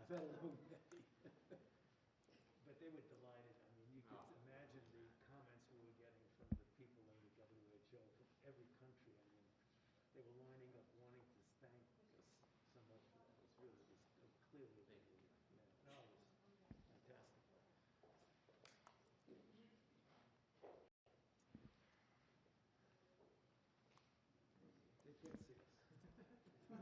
fellow Betty. But they were delighted. I mean, you could imagine the comments we were getting from the people in the WHO from every country. I mean, they were lining up wanting to thank us so much for that. It was clearly, yeah, no, it was fantastic. They can't see us. No,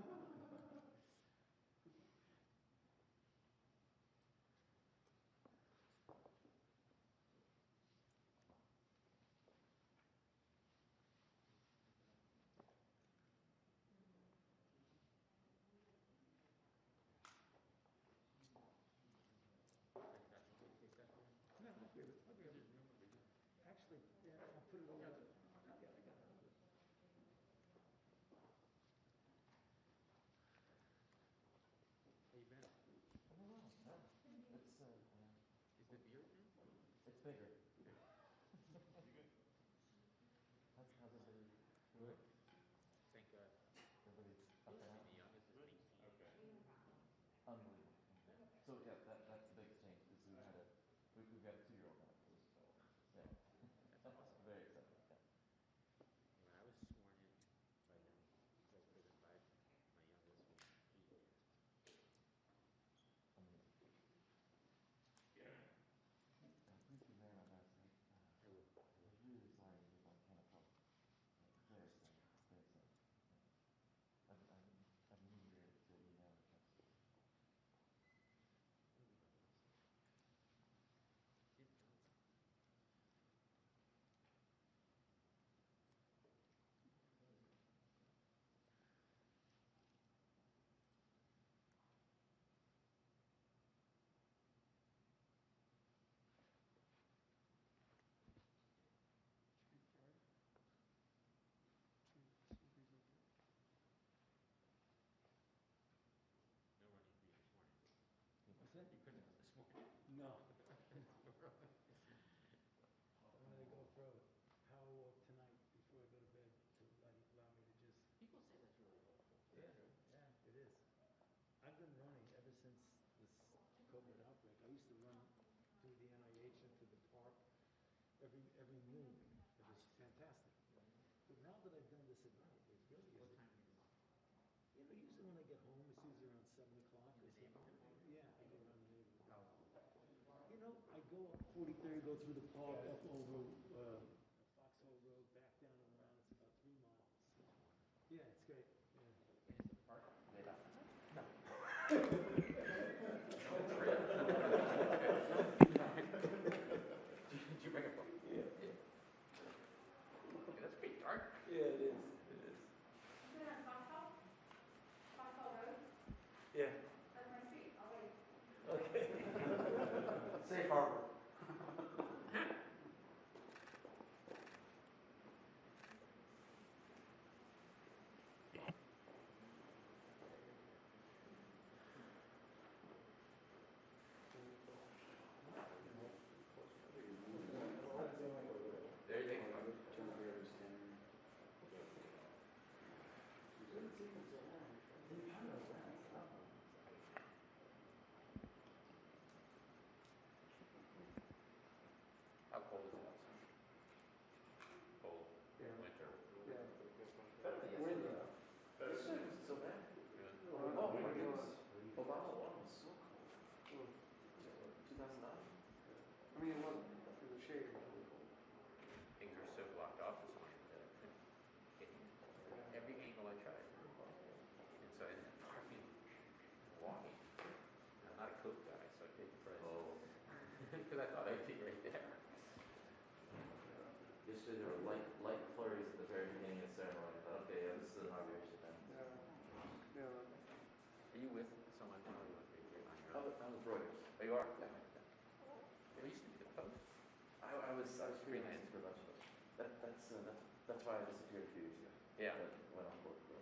I'll grab it. Actually, yeah, I'll put it over. I got it. Hey, Ben. I don't know. No. It's Is the beard now? it's bigger. How's everybody doing? Thank God. Everybody's up and out. The youngest is 18. Okay. Unbelievable. So yeah, that's the biggest change is we've got a 2-year-old now. So yeah. That's awesome. Very excited. Yeah. When I was sworn in by them, like for the 5, my youngest was 8 years. Amazing. Please be very my best. I will. I'm really sorry to hear about Canada. Very sad. Very sad. I've meaning to email or text. Didn't know. No running for you this morning. What's that? You couldn't this morning. No. I'm gonna go for a power walk tonight before I go to bed to allow me to just. People say that's really helpful. Yeah, yeah, it is. I've been running ever since this COVID outbreak. I used to run through the NIH into the park every noon. It was fantastic. But now that I've done this at night, it really What is. time do you run? You know, usually when I get home, it's usually around 7 o'clock. In the neighborhood? Yeah, I go around the neighborhood. How long? You know, I go up 43rd, go through the park, up over Foxhole Road, back down and around. It's about 3 miles. Yeah, it's great. Yeah. And is the park lit up? No. Did you bring a book? Yeah. That's pretty dark. Yeah, it is. It is. Is it on Foxhole? Foxhole Road? Yeah. That's my street. I'll wait. Okay. Safe harbor. There you go. How cold is it outside? Cold. Yeah. Winter. Yeah. Better than yesterday. This isn't so bad. Good. Oh my goodness. Obama 1 was so cold. 2009. I mean, it wasn't. It was shady. Things are so blocked off this morning that I couldn't get every angle I tried. And so I ended up parking, walking. I'm not a Coke guy, so I paid the price. Oh. Because I thought I'd be right there. Yesterday there were light flurries at the very beginning of the ceremony. I thought, okay, yeah, this is an inauguration then. Yeah. Are you with someone now? Or are you on your own? I'm with Reuters. Oh, you are? Yeah. Well, you used to be the Post. I was freelance for a bunch of us. That's why I disappeared a few years ago. Yeah. I went on board. Yeah.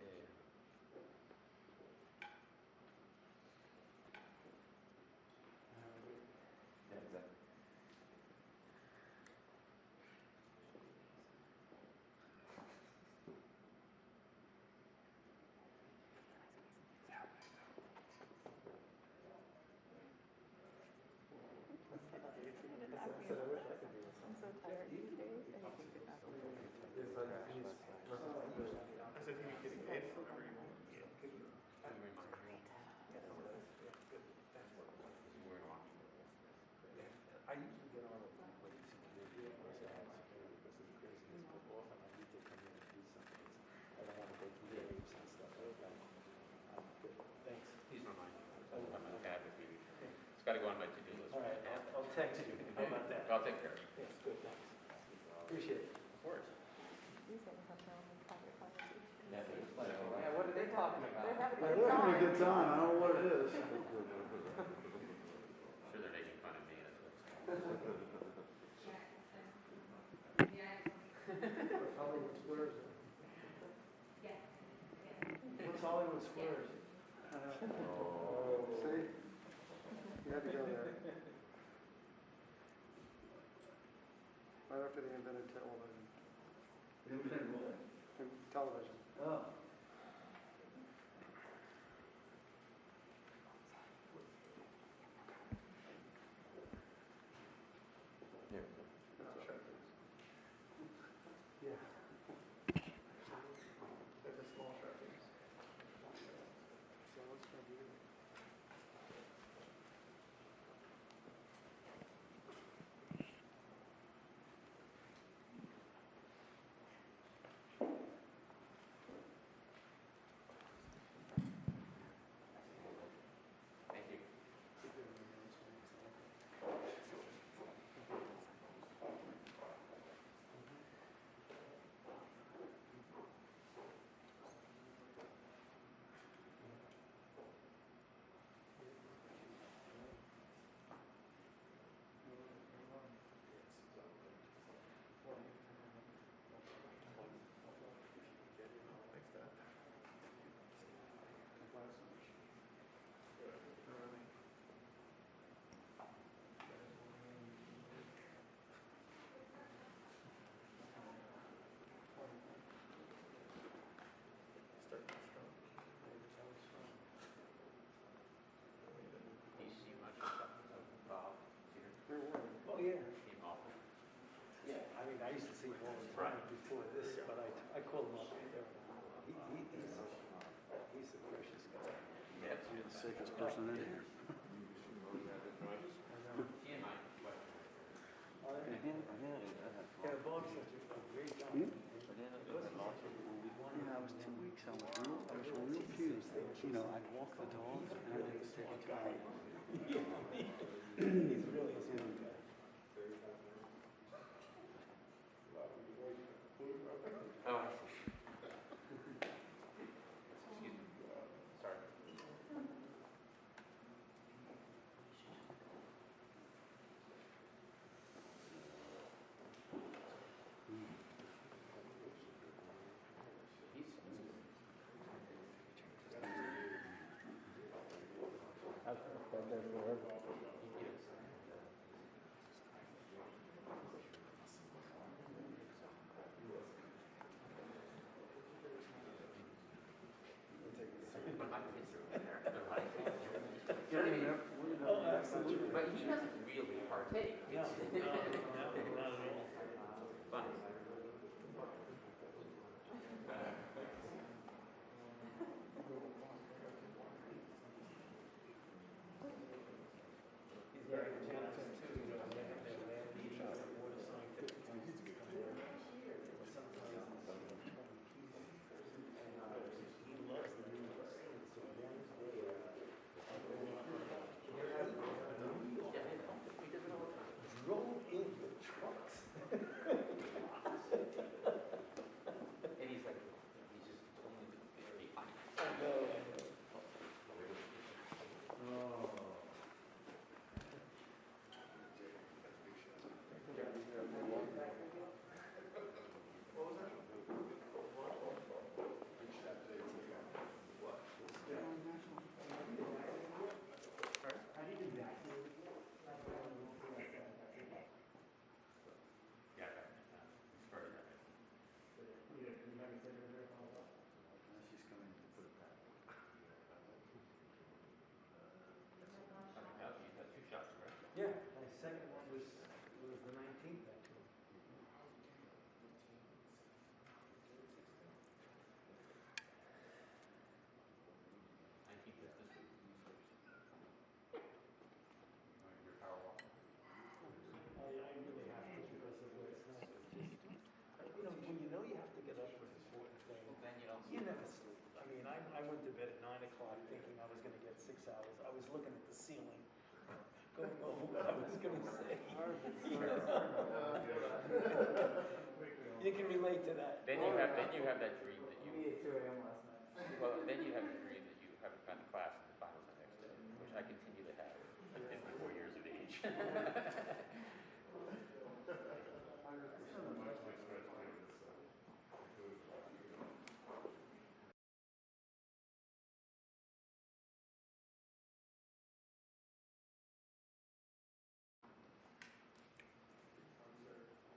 Yeah, exactly. take care. Yes, good, thanks. Appreciate it. Of course. Yeah, there's like, Yeah, what are they talking about? They're having a They're good having a time. good time, I don't know what it is. Sure they're making fun of me. Hollywood Squares. What's Hollywood Squares? See? You had to go there. Right after they invented television. Television. oh. Here. Yeah. They're the small sharpies. So what's gonna be? Thank you. Do you see much of Bob here? There were. Oh, yeah. Seem awful. Yeah, I mean, I used to see him all the time before this, but I called him up there. He's the freshest guy. Yes. You're the safest person in here. He and I, what? Yeah, Bob's such a great guy. Yeah, I was 2 weeks, I was real cute. You know, I'd walk the dogs and I would take a towel. He's really a sweet guy. Oh, I see. Excuse me. Sorry. He's but my kids are over there. They're like, you know what I mean? Oh, absolutely. But he doesn't really partake. No, It's not at all. funny. He's very talented too, you know, they have their land meetings, their water scientific things come there. Sometimes it's 20 people. And he loves the New York City, so Wednesday, I go up, Yeah, I know. He does it all the time. drove in with trucks. And he's like, he's just totally very funny. I know. Yeah, started that. She's coming to put it back. You've had 2 shots, right? Yeah, my second one was the 19th, actually. I keep this week. Your power walk. I really have to because of what's not, it's just, you know you have to get up for this important thing. Then you don't. You never sleep. I mean, I went to bed at 9 o'clock thinking I was gonna get 6 hours. I was looking at the ceiling, going over what I was gonna say. You can relate to that. Then you have that dream that you, Me at 2 a.m. last night. well, then you have the dream that you haven't gone to class and the finals the next day, which I continue to have at 54 years of age.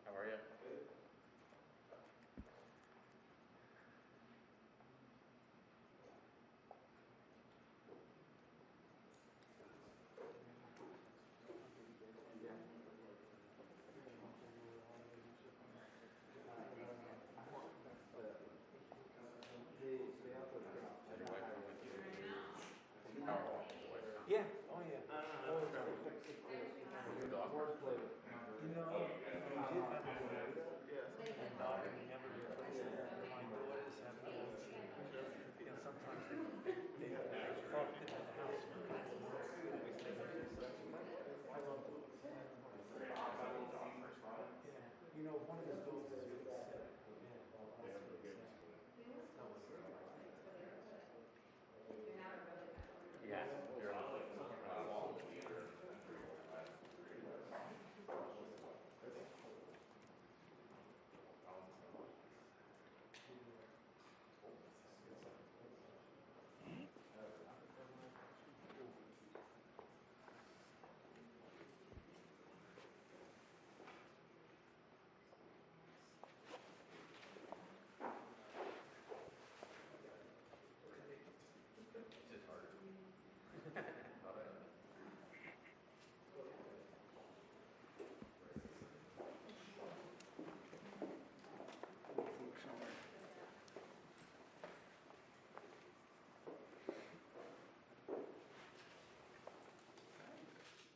How are you? Yeah, oh yeah. You know, we did have a dog, and we never replaced it. My daughters have dogs, and sometimes they park it in the house. I love dogs. Yeah, you know, one of his dogs is really sick. Yeah.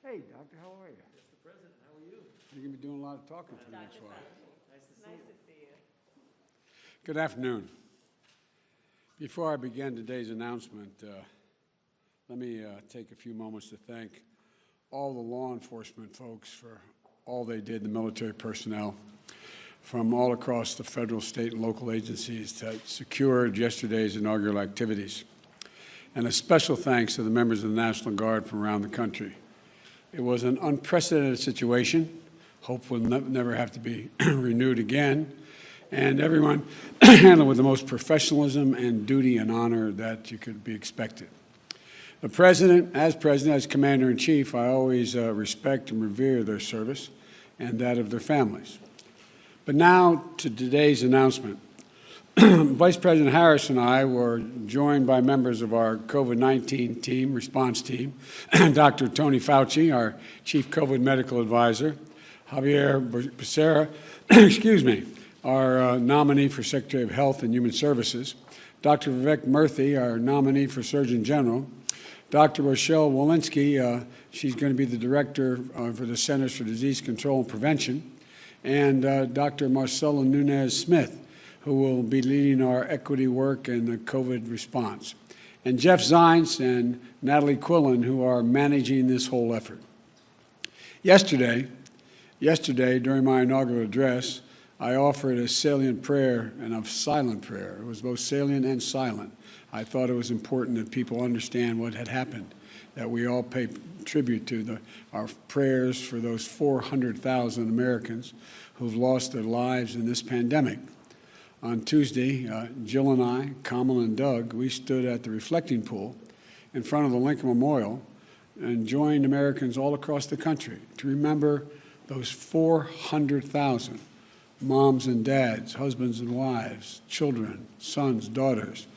Hey, doctor, how are you? Mr. President, how are you? You're going to be doing a lot of talking for the next while. Nice to see you. Good afternoon. Before I begin today's announcement, let me take a few moments to thank all the law enforcement folks for all they did, the military personnel from all across the federal, state, and local agencies that secured yesterday's inaugural activities. And a special thanks to the members of the National Guard from around the country. It was an unprecedented situation. Hope will never have to be renewed again. And everyone handled with the most professionalism and duty and honor that you could be expected. The President, as Commander-in-Chief, I always respect and revere their service and that of their families. But now to today's announcement. Vice President Harris and I were joined by members of our COVID-19 team, response team, Dr. Tony Fauci, our Chief COVID Medical Advisor, Javier Becerra, our nominee for Secretary of Health and Human Services, Dr. Vivek Murthy, our nominee for Surgeon General, Dr. Rochelle Walensky, she's going to be the Director for the Centers for Disease Control and Prevention, and Dr. Marcelo Nunez-Smith, who will be leading our equity work and the COVID response, and Jeff Zients and Natalie Quillen, who are managing this whole effort. Yesterday, during my inaugural address, I offered a salient prayer and a silent prayer. It was both salient and silent. I thought it was important that people understand what had happened, that we all pay tribute to our prayers for those 400,000 Americans who've lost their lives in this pandemic. On Tuesday, Jill and I, Kamal and Doug, we stood at the reflecting pool in front of the Lincoln Memorial and joined Americans all across the country to remember those 400,000 moms and dads, husbands and wives, children, sons, daughters.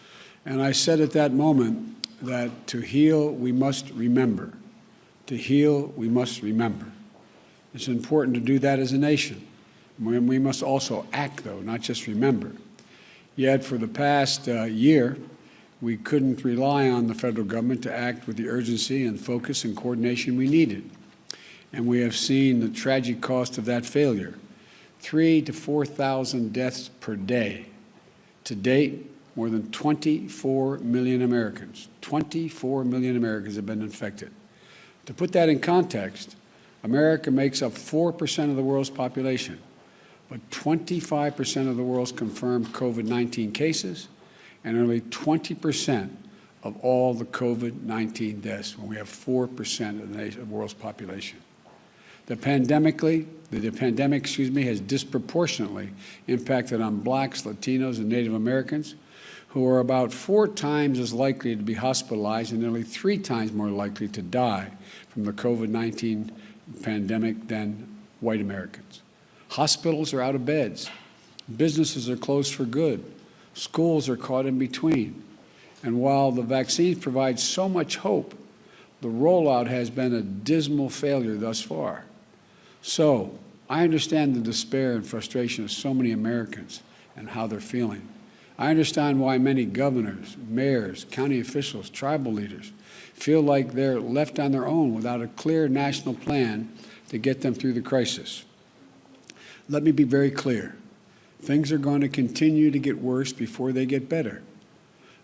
And I said at that moment that to heal, we must remember. To heal, we must remember. It's important to do that as a nation. We must also act, though, not just remember. Yet for the past year, we couldn't rely on the federal government to act with the urgency and focus and coordination we needed. And we have seen the tragic cost of that failure. 3,000 to 4,000 deaths per day. To date, more than 24 million Americans have been infected. To put that in context, America makes up 4% of the world's population, but 25% of the world's confirmed COVID-19 cases and only 20% of all the COVID-19 deaths, when we have 4% of the world's population. The pandemic, has disproportionately impacted on blacks, Latinos, and Native Americans, who are about 4 times as likely to be hospitalized and nearly 3 times more likely to die from the COVID-19 pandemic than white Americans. Hospitals are out of beds. Businesses are closed for good. Schools are caught in between. And while the vaccines provide so much hope, the rollout has been a dismal failure thus far. So, I understand the despair and frustration of so many Americans and how they're feeling. I understand why many governors, mayors, county officials, tribal leaders feel like they're left on their own without a clear national plan to get them through the crisis. Let me be very clear. Things are going to continue to get worse before they get better.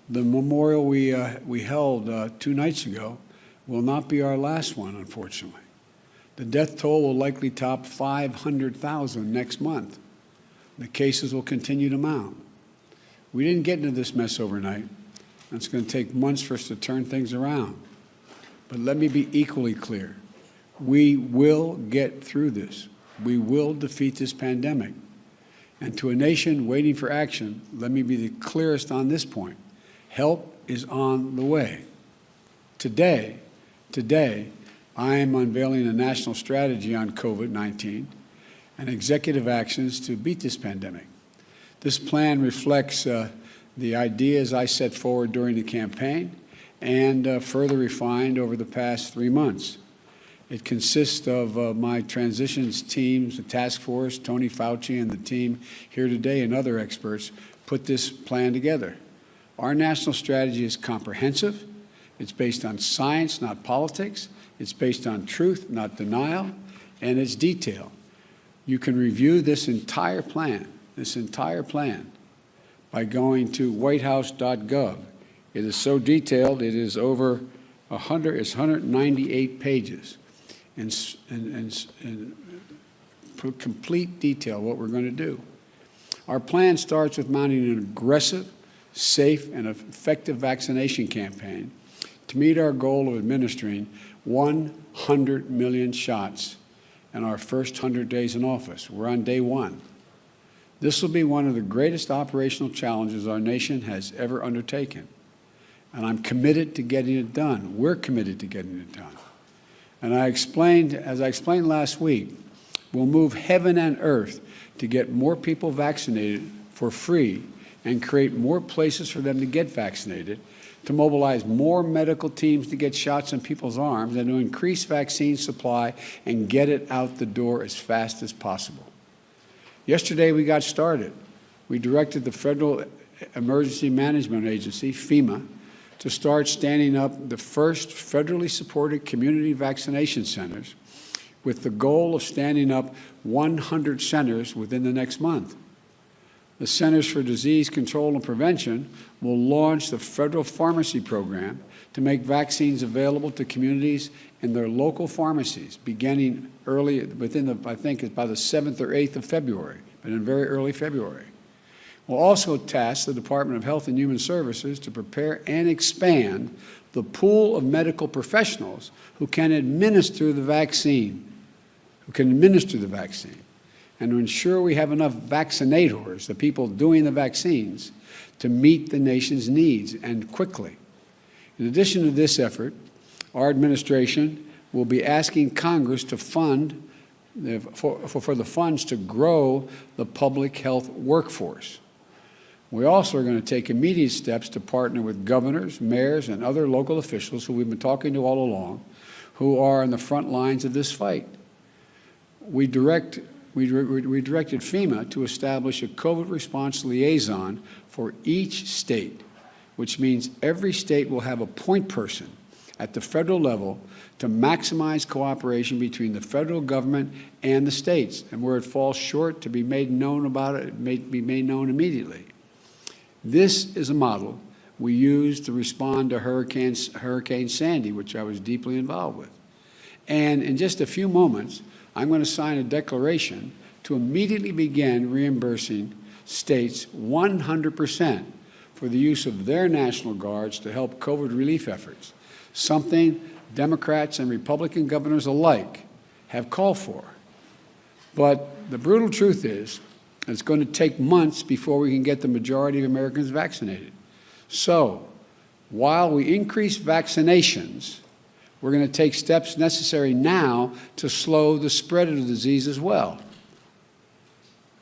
The memorial we held 2 nights ago will not be our last one, unfortunately. The death toll will likely top 500,000 next month. The cases will continue to mount. We didn't get into this mess overnight, and it's going to take months for us to turn things around. But let me be equally clear. We will get through this. We will defeat this pandemic. And to a nation waiting for action, let me be the clearest on this point. Help is on the way. Today, I am unveiling a national strategy on COVID-19 and executive actions to beat this pandemic. This plan reflects the ideas I set forward during the campaign and further refined over the past 3 months. It consists of my transitions teams, the task force, Tony Fauci and the team here today and other experts put this plan together. Our national strategy is comprehensive. It's based on science, not politics. It's based on truth, not denial, and it's detailed. You can review this entire plan by going to whitehouse.gov. It is so detailed, it is over 198 pages in complete detail what we're going to do. Our plan starts with mounting an aggressive, safe, and effective vaccination campaign to meet our goal of administering 100 million shots in our first 100 days in office. We're on day 1. This will be one of the greatest operational challenges our nation has ever undertaken. And I'm committed to getting it done. We're committed to getting it done. And as I explained last week, we'll move heaven and earth to get more people vaccinated for free and create more places for them to get vaccinated, to mobilize more medical teams to get shots in people's arms, and to increase vaccine supply and get it out the door as fast as possible. Yesterday, we got started. We directed the Federal Emergency Management Agency, FEMA, to start standing up the first federally supported community vaccination centers with the goal of standing up 100 centers within the next month. The Centers for Disease Control and Prevention will launch the federal pharmacy program to make vaccines available to communities in their local pharmacies, beginning early, I think it's by the 7th or 8th of February, but in very early February. We'll also task the Department of Health and Human Services to prepare and expand the pool of medical professionals who can administer the vaccine, and to ensure we have enough vaccinators, the people doing the vaccines, to meet the nation's needs, and quickly. In addition to this effort, our administration will be asking Congress to fund for the funds to grow the public health workforce. We also are going to take immediate steps to partner with governors, mayors, and other local officials who we've been talking to all along, who are on the front lines of this fight. We directed FEMA to establish a COVID response liaison for each state, which means every state will have a point person at the federal level to maximize cooperation between the federal government and the states, and where it falls short, to be made known about it, be made known immediately. This is a model we used to respond to Hurricane Sandy, which I was deeply involved with. And in just a few moments, I'm going to sign a declaration to immediately begin reimbursing states 100% for the use of their National Guards to help COVID relief efforts, something Democrats and Republican governors alike have called for. But the brutal truth is, it's going to take months before we can get the majority of Americans vaccinated. So, while we increase vaccinations, we're going to take steps necessary now to slow the spread of the disease as well.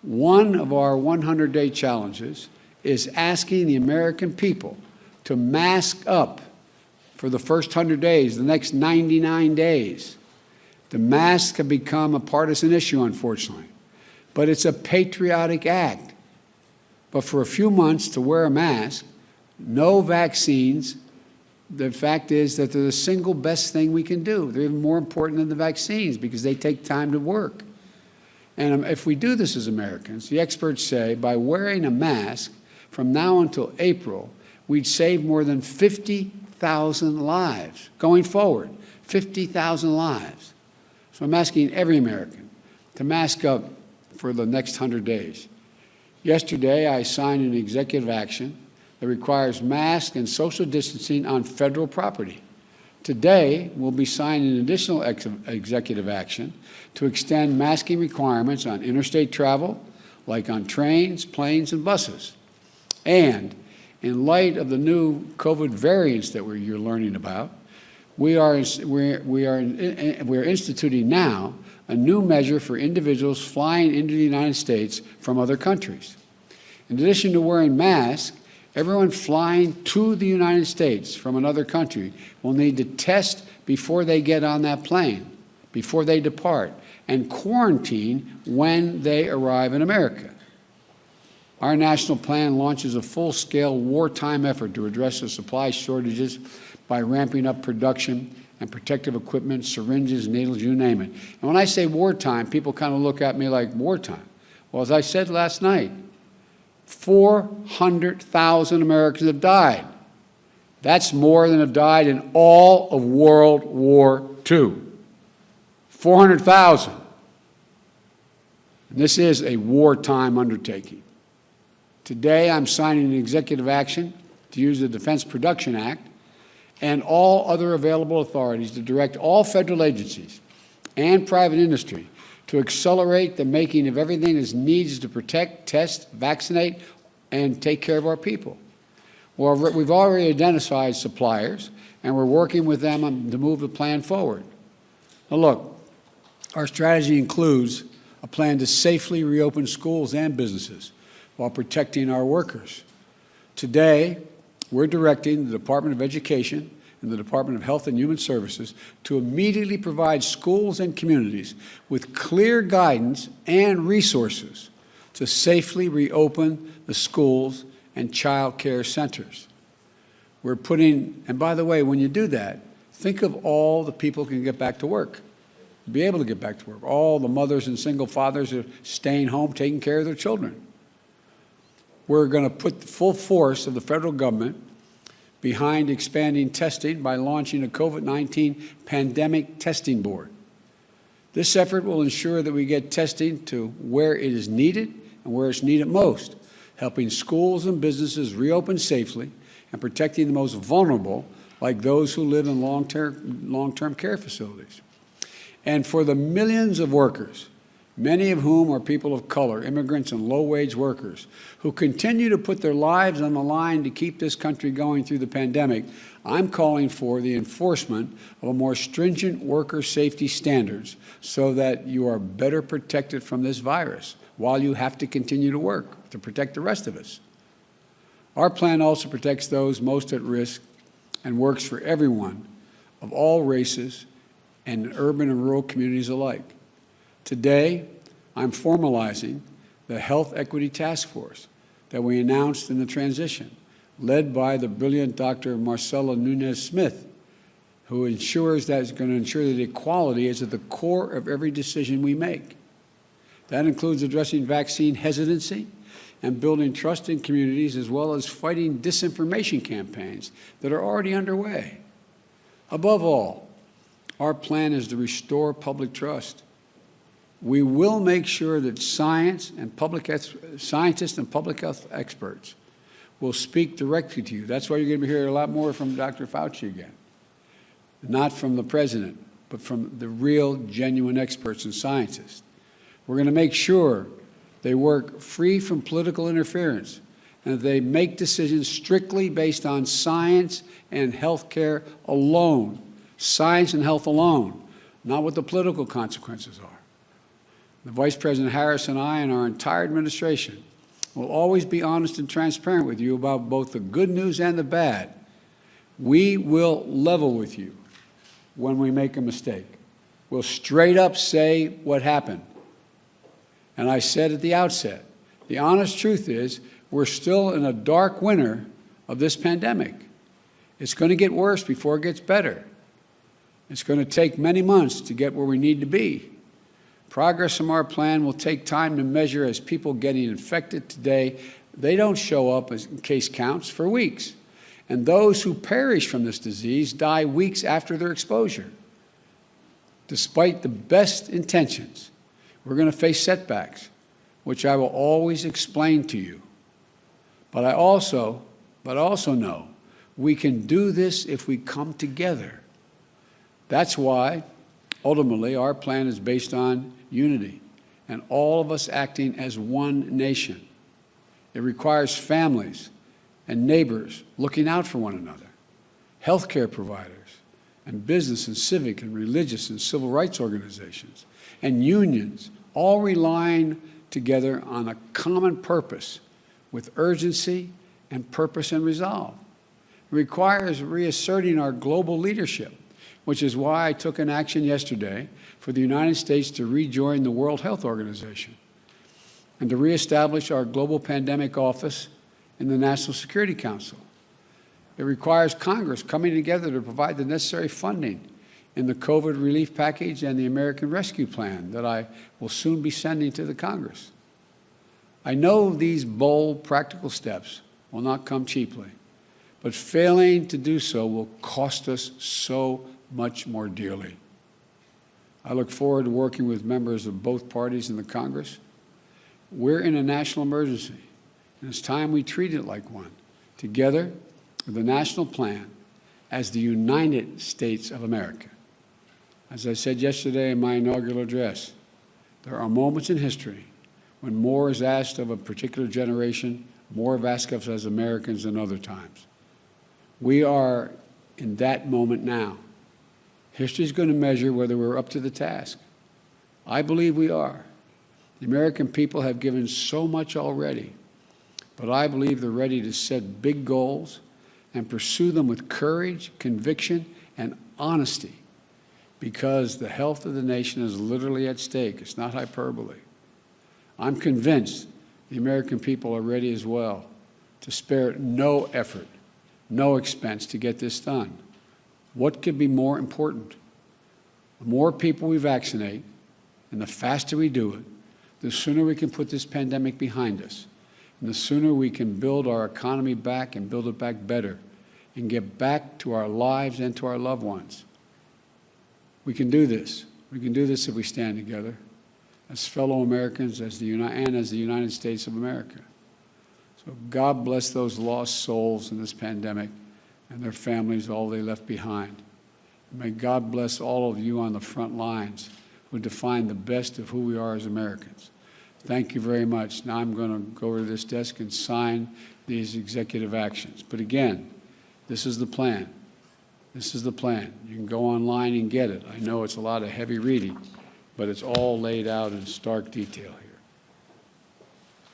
One of our 100-day challenges is asking the American people to mask up for the first 100 days, the next 99 days. The masks have become a partisan issue, unfortunately, but it's a patriotic act. But for a few months to wear a mask, no vaccines, the fact is that they're the single best thing we can do. They're even more important than the vaccines because they take time to work. And if we do this as Americans, the experts say by wearing a mask from now until April, we'd save more than 50,000 lives going forward, 50,000 lives. So I'm asking every American to mask up for the next 100 days. Yesterday, I signed an executive action that requires masks and social distancing on federal property. Today, we'll be signing an additional executive action to extend masking requirements on interstate travel, like on trains, planes, and buses. And in light of the new COVID variants that you're learning about, we are instituting now a new measure for individuals flying into the United States from other countries. In addition to wearing masks, everyone flying to the United States from another country will need to test before they get on that plane, before they depart, and quarantine when they arrive in America. Our national plan launches a full-scale wartime effort to address the supply shortages by ramping up production and protective equipment, syringes, needles, you name it. And when I say wartime, people kind of look at me like, wartime? Well, as I said last night, 400,000 Americans have died. That's more than have died in all of World War II. 400,000. This is a wartime undertaking. Today, I'm signing an executive action to use the Defense Production Act and all other available authorities to direct all federal agencies and private industry to accelerate the making of everything that's needed to protect, test, vaccinate, and take care of our people. Well, we've already identified suppliers, and we're working with them to move the plan forward. Now, look, our strategy includes a plan to safely reopen schools and businesses while protecting our workers. Today, we're directing the Department of Education and the Department of Health and Human Services to immediately provide schools and communities with clear guidance and resources to safely reopen the schools and child care centers. We're putting, and by the way, when you do that, think of all the people who can get back to work, be able to get back to work, all the mothers and single fathers who are staying home, taking care of their children. We're going to put the full force of the federal government behind expanding testing by launching a COVID-19 pandemic testing board. This effort will ensure that we get testing to where it is needed and where it's needed most, helping schools and businesses reopen safely and protecting the most vulnerable, like those who live in long-term care facilities. And for the millions of workers, many of whom are people of color, immigrants and low-wage workers, who continue to put their lives on the line to keep this country going through the pandemic, I'm calling for the enforcement of a more stringent worker safety standards so that you are better protected from this virus while you have to continue to work to protect the rest of us. Our plan also protects those most at risk and works for everyone of all races and in urban and rural communities alike. Today, I'm formalizing the Health Equity Task Force that we announced in the transition, led by the brilliant Dr. Marcela Nunez-Smith, who is going to ensure that equality is at the core of every decision we make. That includes addressing vaccine hesitancy and building trust in communities, as well as fighting disinformation campaigns that are already underway. Above all, Our plan is to restore public trust. We will make sure that scientists and public health experts will speak directly to you. That's why you're going to hear a lot more from Dr. Fauci again. Not from the president, but from the real, genuine experts and scientists. We're going to make sure they work free from political interference and that they make decisions strictly based on science and health care alone. Science and health alone, not what the political consequences are. The Vice President Harris and I and our entire administration will always be honest and transparent with you about both the good news and the bad. We will level with you when we make a mistake. We'll straight up say what happened. And I said at the outset, the honest truth is we're still in a dark winter of this pandemic. It's going to get worse before it gets better. It's going to take many months to get where we need to be. Progress from our plan will take time to measure as people getting infected today, they don't show up as case counts for weeks. And those who perish from this disease die weeks after their exposure. Despite the best intentions, we're going to face setbacks, which I will always explain to you. But I also know we can do this if we come together. That's why, ultimately, our plan is based on unity and all of us acting as one nation. It requires families and neighbors looking out for one another, healthcare providers, and business and civic and religious and civil rights organizations, and unions, all relying together on a common purpose with urgency and purpose and resolve. It requires reasserting our global leadership, which is why I took an action yesterday for the United States to rejoin the World Health Organization and to reestablish our global pandemic office in the National Security Council. It requires Congress coming together to provide the necessary funding in the COVID relief package and the American Rescue Plan that I will soon be sending to the Congress. I know these bold, practical steps will not come cheaply, but failing to do so will cost us so much more dearly. I look forward to working with members of both parties in the Congress. We're in a national emergency, and it's time we treat it like one, together with a national plan as the United States of America. As I said yesterday in my inaugural address, there are moments in history when more is asked of a particular generation, more is asked of us as Americans than other times. We are in that moment now. History is going to measure whether we're up to the task. I believe we are. The American people have given so much already, but I believe they're ready to set big goals and pursue them with courage, conviction, and honesty, because the health of the nation is literally at stake. It's not hyperbole. I'm convinced the American people are ready as well to spare no effort, no expense to get this done. What could be more important? The more people we vaccinate, and the faster we do it, the sooner we can put this pandemic behind us, and the sooner we can build our economy back and build it back better and get back to our lives and to our loved ones. We can do this. We can do this if we stand together as fellow Americans as the United States of America. So God bless those lost souls in this pandemic and their families, all they left behind. And may God bless all of you on the front lines who define the best of who we are as Americans. Thank you very much. Now I'm going to go over to this desk and sign these executive actions. But again, this is the plan. This is the plan. You can go online and get it. I know it's a lot of heavy reading, but it's all laid out in stark detail here.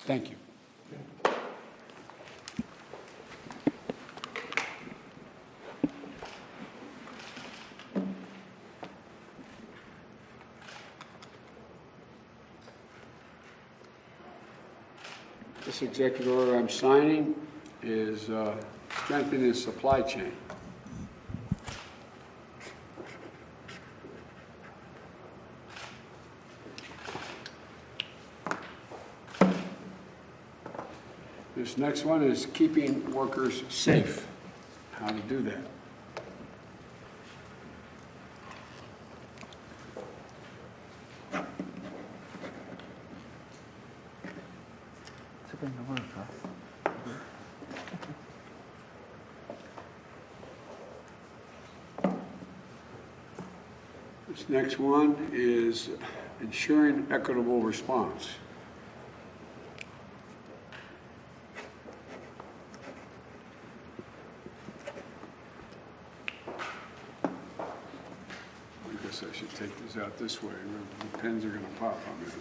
Thank you. This executive order I'm signing is strengthening the supply chain. This next one is keeping workers safe. How to do that. This next one is ensuring equitable response. I guess I should take this out this way. The pens are going to pop on me.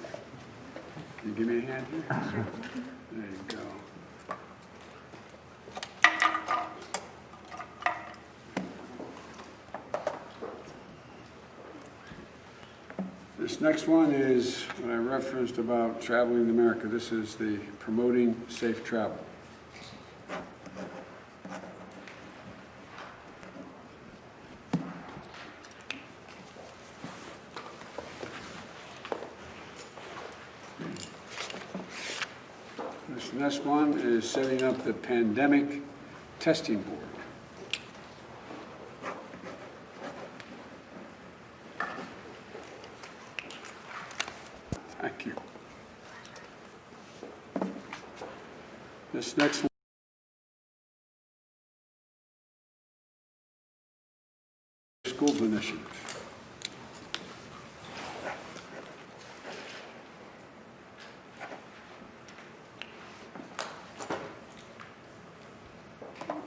Can you give me a hand here? There you go. This next one is what I referenced about traveling to America. This is the promoting safe travel. This next one is setting up the pandemic testing board. Thank you. This next one. Schools initiative.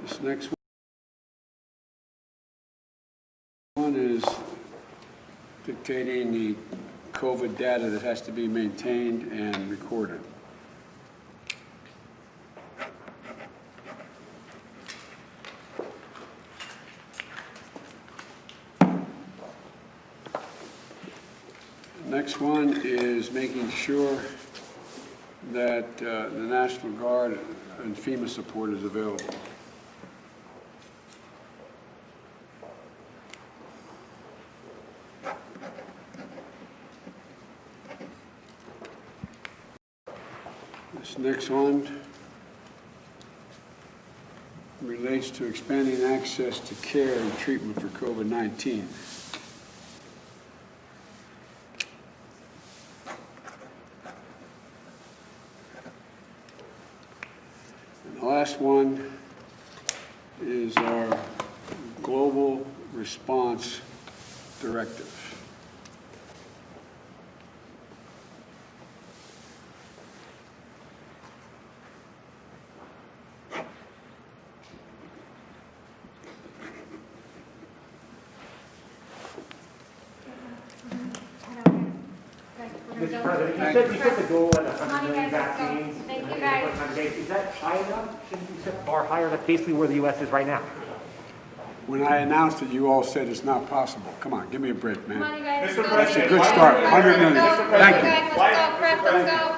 This next one is dictating the COVID data that has to be maintained and recorded. Next one is making sure that the National Guard and FEMA support is available. This next one relates to expanding access to care and treatment for COVID-19. And the last one is our Global Response Directive. Mr. President, you said you put the goal at 100 million vaccines. Thank you, in guys. 100 days. Is that high enough? Shouldn't you set the bar higher? That's basically where the U.S. is right now. When I announced it, you all said it's not possible. Come on, give me a break, man. Come on, you guys. Mr. Let's go. President, That's a good start. 100 million. Let's go. Thank you. Let's go, Chris. Let's go.